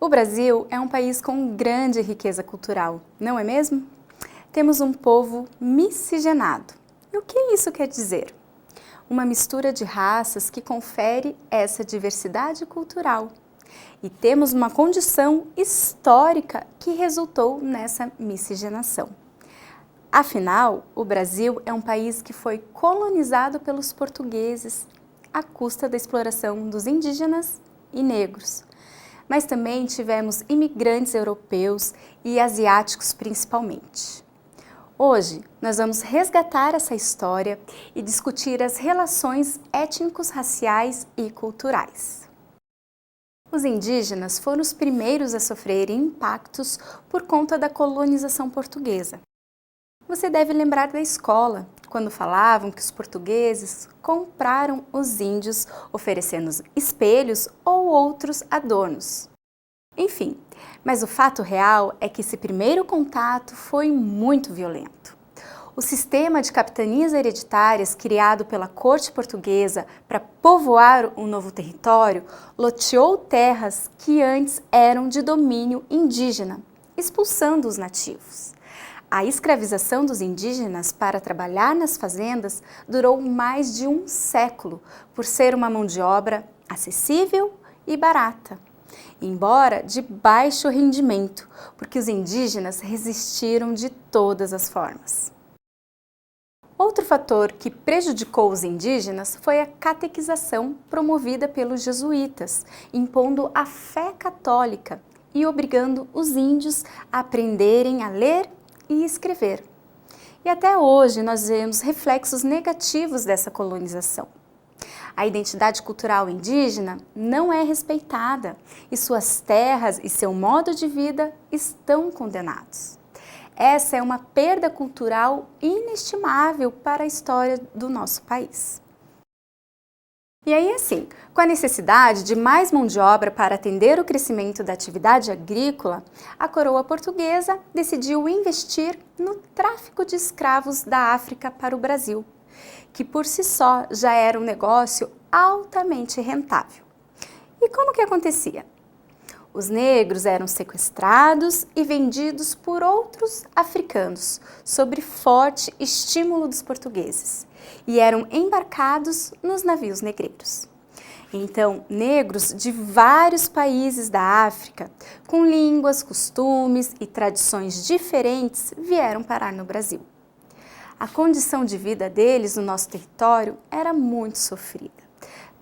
O Brasil é um país com grande riqueza cultural, não é mesmo? Temos um povo miscigenado. E o que isso quer dizer? Uma mistura de raças que confere essa diversidade cultural. E temos uma condição histórica que resultou nessa miscigenação. Afinal, o Brasil é um país que foi colonizado pelos portugueses à custa da exploração dos indígenas e negros. Mas também tivemos imigrantes europeus e asiáticos principalmente. Hoje, nós vamos resgatar essa história e discutir as relações étnicos-raciais e culturais. Os indígenas foram os primeiros a sofrerem impactos por conta da colonização portuguesa. Você deve lembrar da escola, quando falavam que os portugueses compraram os índios oferecendo espelhos ou outros adornos. Enfim, mas o fato real é que esse primeiro contato foi muito violento. O sistema de capitanias hereditárias criado pela corte portuguesa para povoar um novo território loteou terras que antes eram de domínio indígena, expulsando os nativos. A escravização dos indígenas para trabalhar nas fazendas durou mais de um século, por ser uma mão de obra acessível e barata, embora de baixo rendimento, porque os indígenas resistiram de todas as formas. Outro fator que prejudicou os indígenas foi a catequização promovida pelos jesuítas, impondo a fé católica e obrigando os índios a aprenderem a ler e escrever. E até hoje nós vemos reflexos negativos dessa colonização. A identidade cultural indígena não é respeitada e suas terras e seu modo de vida estão condenados. Essa é uma perda cultural inestimável para a história do nosso país. E aí assim, com a necessidade de mais mão de obra para atender o crescimento da atividade agrícola, a coroa portuguesa decidiu investir no tráfico de escravos da África para o Brasil, que por si só já era um negócio altamente rentável. E como que acontecia? Os negros eram sequestrados e vendidos por outros africanos, sob forte estímulo dos portugueses, e eram embarcados nos navios negreiros. Então, negros de vários países da África, com línguas, costumes e tradições diferentes, vieram parar no Brasil. A condição de vida deles no nosso território era muito sofrida.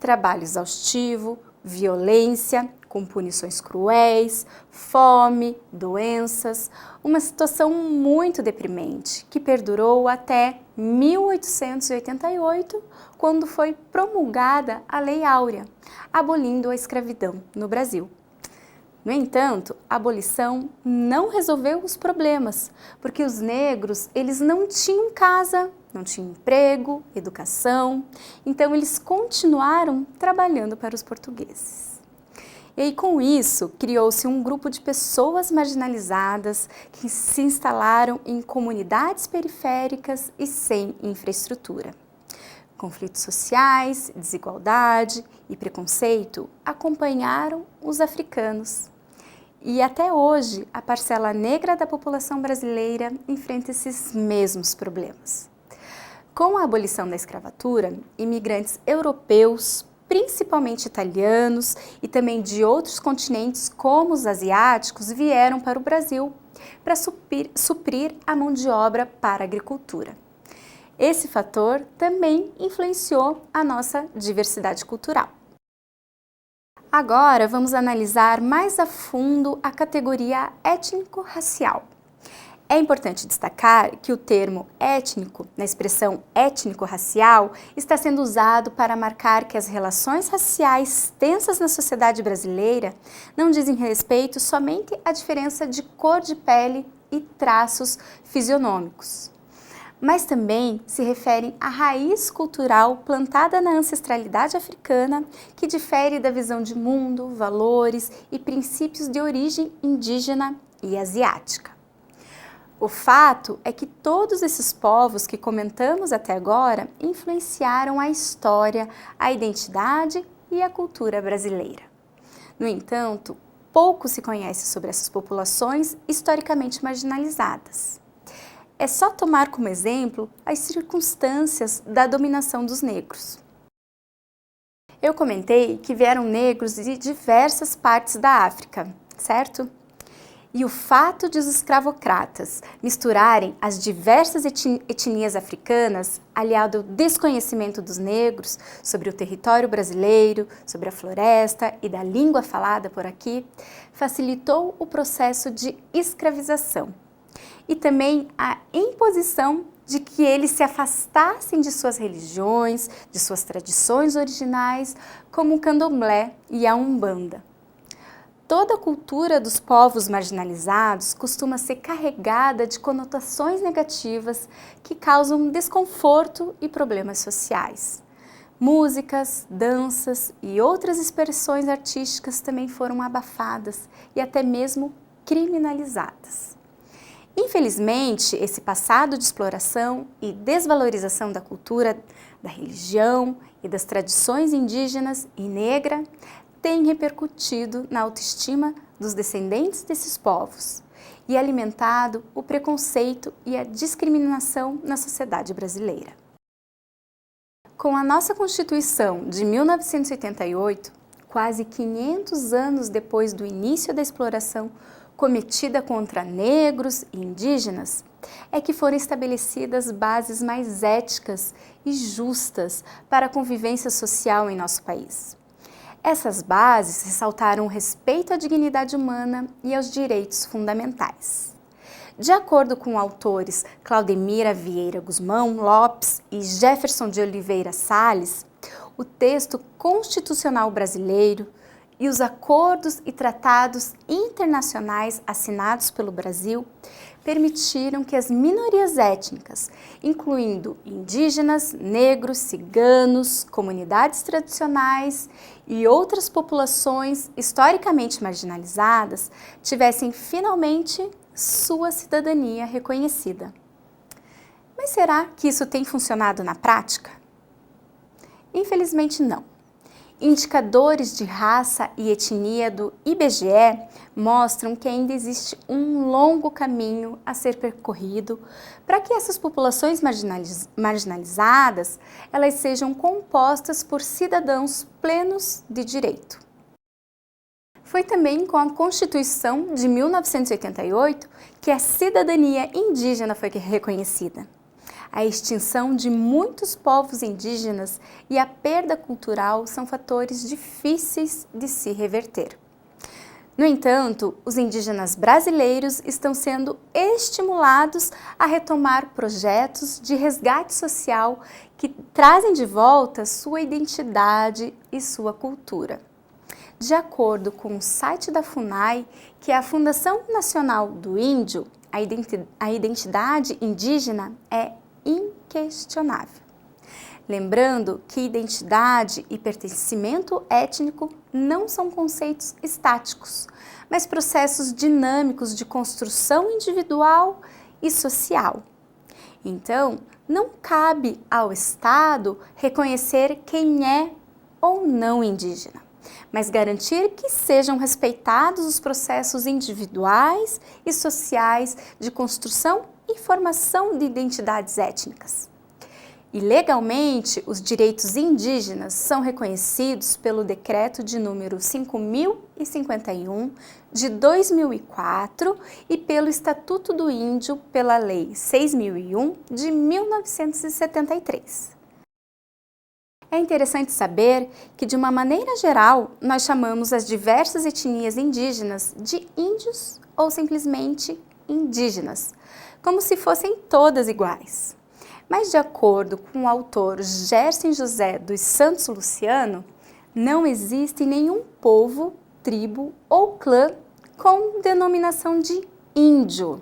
Trabalho exaustivo, violência, com punições cruéis, fome, doenças, uma situação muito deprimente que perdurou até 1888, quando foi promulgada a Lei Áurea, abolindo a escravidão no Brasil. No entanto, a abolição não resolveu os problemas, porque os negros eles não tinham casa, não tinham emprego, educação, então eles continuaram trabalhando para os portugueses. E aí, com isso, criou-se um grupo de pessoas marginalizadas que se instalaram em comunidades periféricas e sem infraestrutura. Conflitos sociais, desigualdade e preconceito acompanharam os africanos. E até hoje, a parcela negra da população brasileira enfrenta esses mesmos problemas. Com a abolição da escravatura, imigrantes europeus, principalmente italianos e também de outros continentes como os asiáticos, vieram para o Brasil para suprir a mão de obra para a agricultura. Esse fator também influenciou a nossa diversidade cultural. Agora vamos analisar mais a fundo a categoria étnico-racial. É importante destacar que o termo étnico, na expressão étnico-racial, está sendo usado para marcar que as relações raciais tensas na sociedade brasileira não dizem respeito somente à diferença de cor de pele e traços fisionômicos, mas também se referem à raiz cultural plantada na ancestralidade africana, que difere da visão de mundo, valores e princípios de origem indígena e asiática. O fato é que todos esses povos que comentamos até agora influenciaram a história, a identidade e a cultura brasileira. No entanto, pouco se conhece sobre essas populações historicamente marginalizadas. É só tomar como exemplo as circunstâncias da dominação dos negros. Eu comentei que vieram negros de diversas partes da África, certo? E o fato de os escravocratas misturarem as diversas etnias africanas, aliado ao desconhecimento dos negros sobre o território brasileiro, sobre a floresta e da língua falada por aqui, facilitou o processo de escravização e também a imposição de que eles se afastassem de suas religiões, de suas tradições originais, como o candomblé e a umbanda. Toda a cultura dos povos marginalizados costuma ser carregada de conotações negativas que causam desconforto e problemas sociais. Músicas, danças e outras expressões artísticas também foram abafadas e até mesmo criminalizadas. Infelizmente, esse passado de exploração e desvalorização da cultura, da religião e das tradições indígenas e negra tem repercutido na autoestima dos descendentes desses povos e alimentado o preconceito e a discriminação na sociedade brasileira. Com a nossa Constituição de 1988, quase 500 anos depois do início da exploração cometida contra negros e indígenas, é que foram estabelecidas bases mais éticas e justas para a convivência social em nosso país. Essas bases ressaltaram o respeito à dignidade humana e aos direitos fundamentais. De acordo com autores Claudemira Vieira Guzmão Lopes e Jefferson de Oliveira Salles, o texto constitucional brasileiro e os acordos e tratados internacionais assinados pelo Brasil permitiram que as minorias étnicas, incluindo indígenas, negros, ciganos, comunidades tradicionais e outras populações historicamente marginalizadas, tivessem finalmente sua cidadania reconhecida. Mas será que isso tem funcionado na prática? Infelizmente não. Indicadores de raça e etnia do IBGE mostram que ainda existe um longo caminho a ser percorrido para que essas populações marginalizadas elas sejam compostas por cidadãos plenos de direito. Foi também com a Constituição de 1988 que a cidadania indígena foi reconhecida. A extinção de muitos povos indígenas e a perda cultural são fatores difíceis de se reverter. No entanto, os indígenas brasileiros estão sendo estimulados a retomar projetos de resgate social que trazem de volta sua identidade e sua cultura. De acordo com o site da FUNAI, que é a Fundação Nacional do Índio, a identidade indígena é inquestionável. Lembrando que identidade e pertencimento étnico não são conceitos estáticos, mas processos dinâmicos de construção individual e social. Então, não cabe ao Estado reconhecer quem é ou não indígena, mas garantir que sejam respeitados os processos individuais e sociais de construção e formação de identidades étnicas. E legalmente, os direitos indígenas são reconhecidos pelo Decreto de número 5.051 de 2004 e pelo Estatuto do Índio pela Lei 6.001 de 1973. É interessante saber que, de uma maneira geral, nós chamamos as diversas etnias indígenas de índios ou simplesmente indígenas, como se fossem todas iguais. Mas, de acordo com o autor Gerson José dos Santos Luciano, não existe nenhum povo, tribo ou clã com denominação de índio.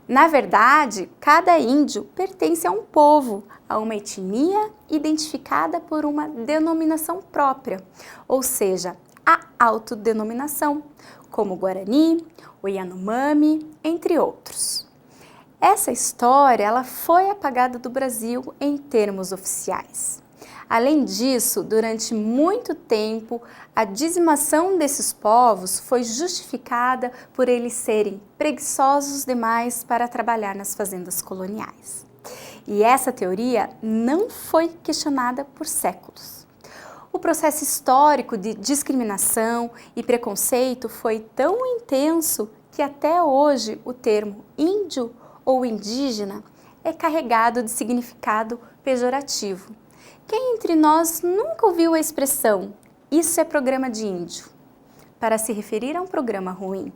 Na verdade, cada índio pertence a um povo, a uma etnia identificada por uma denominação própria, ou seja, a autodenominação, como o Guarani, o Yanomami, entre outros. Essa história ela foi apagada do Brasil em termos oficiais. Além disso, durante muito tempo, a dizimação desses povos foi justificada por eles serem preguiçosos demais para trabalhar nas fazendas coloniais. E essa teoria não foi questionada por séculos. O processo histórico de discriminação e preconceito foi tão intenso que até hoje o termo índio ou indígena é carregado de significado pejorativo. Quem entre nós nunca ouviu a expressão "isso é programa de índio", para se referir a um programa ruim?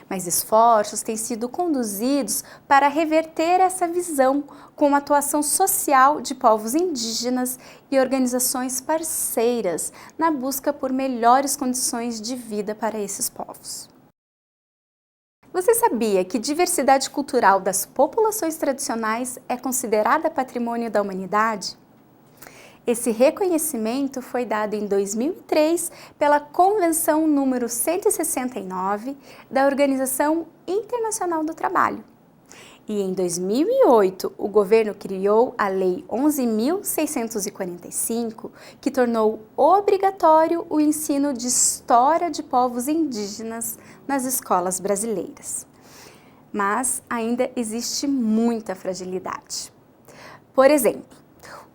Mas esforços têm sido conduzidos para reverter essa visão com a atuação social de povos indígenas e organizações parceiras na busca por melhores condições de vida para esses povos. Você sabia que diversidade cultural das populações tradicionais é considerada patrimônio da humanidade? Esse reconhecimento foi dado em 2003 pela Convenção número 169 da Organização Internacional do Trabalho. E em 2008, o governo criou a Lei 11.645, que tornou obrigatório o ensino de história de povos indígenas nas escolas brasileiras. Mas ainda existe muita fragilidade. Por exemplo,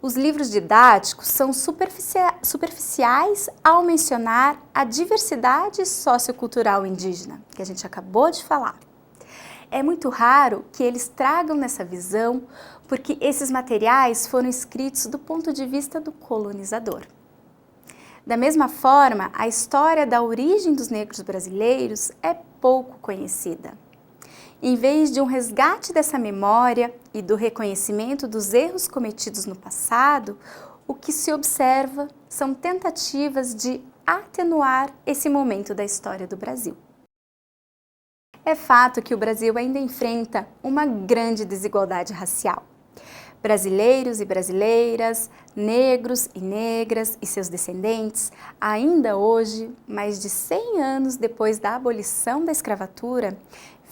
os livros didáticos são superficiais ao mencionar a diversidade sociocultural indígena, que a gente acabou de falar. É muito raro que eles tragam nessa visão, porque esses materiais foram escritos do ponto de vista do colonizador. Da mesma forma, a história da origem dos negros brasileiros é pouco conhecida. Em vez de um resgate dessa memória e do reconhecimento dos erros cometidos no passado, o que se observa são tentativas de atenuar esse momento da história do Brasil. É fato que o Brasil ainda enfrenta uma grande desigualdade racial. Brasileiros e brasileiras, negros e negras e seus descendentes, ainda hoje, mais de 100 anos depois da abolição da escravatura,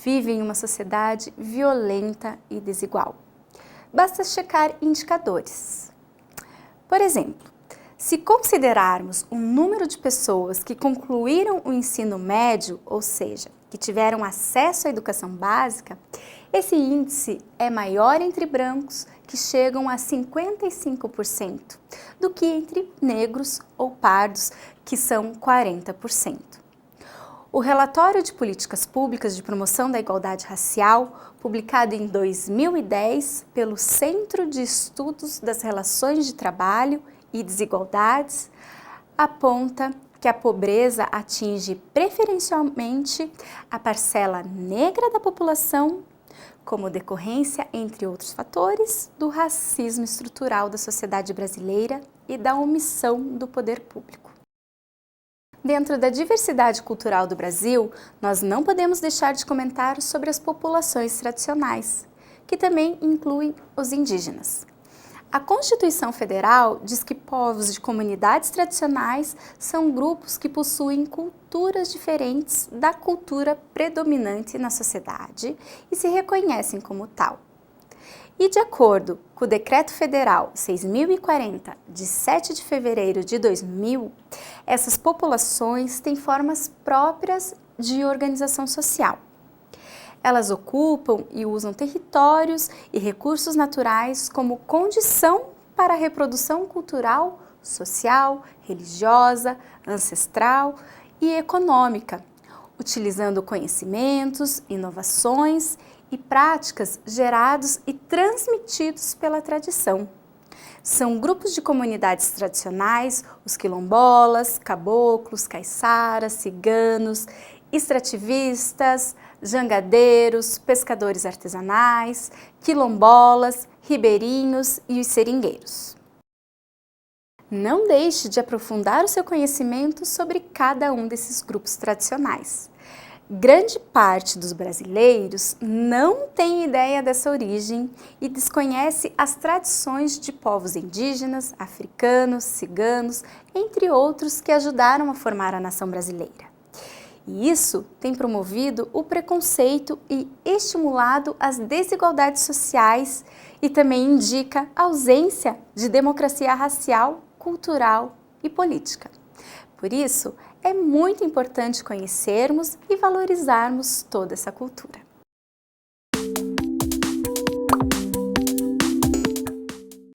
vivem em uma sociedade violenta e desigual. Basta checar indicadores. Por exemplo, se considerarmos o número de pessoas que concluíram o ensino médio, ou seja, que tiveram acesso à educação básica, esse índice é maior entre brancos, que chegam a 55%, do que entre negros ou pardos, que são 40%. O relatório de políticas públicas de promoção da igualdade racial, publicado em 2010 pelo Centro de Estudos das Relações de Trabalho e Desigualdades, aponta que a pobreza atinge preferencialmente a parcela negra da população, como decorrência, entre outros fatores, do racismo estrutural da sociedade brasileira e da omissão do poder público. Dentro da diversidade cultural do Brasil, nós não podemos deixar de comentar sobre as populações tradicionais, que também incluem os indígenas. A Constituição Federal diz que povos de comunidades tradicionais são grupos que possuem culturas diferentes da cultura predominante na sociedade e se reconhecem como tal. E de acordo com o Decreto Federal 6.040, de 7 de fevereiro de 2000, essas populações têm formas próprias de organização social. Elas ocupam e usam territórios e recursos naturais como condição para a reprodução cultural, social, religiosa, ancestral e econômica, utilizando conhecimentos, inovações e práticas gerados e transmitidos pela tradição. São grupos de comunidades tradicionais, os quilombolas, caboclos, caiçaras, ciganos, extrativistas, jangadeiros, pescadores artesanais, quilombolas, ribeirinhos e os seringueiros. Não deixe de aprofundar o seu conhecimento sobre cada um desses grupos tradicionais. Grande parte dos brasileiros não tem ideia dessa origem e desconhece as tradições de povos indígenas, africanos, ciganos, entre outros que ajudaram a formar a nação brasileira. E isso tem promovido o preconceito e estimulado as desigualdades sociais e também indica a ausência de democracia racial, cultural e política. Por isso, é muito importante conhecermos e valorizarmos toda essa cultura.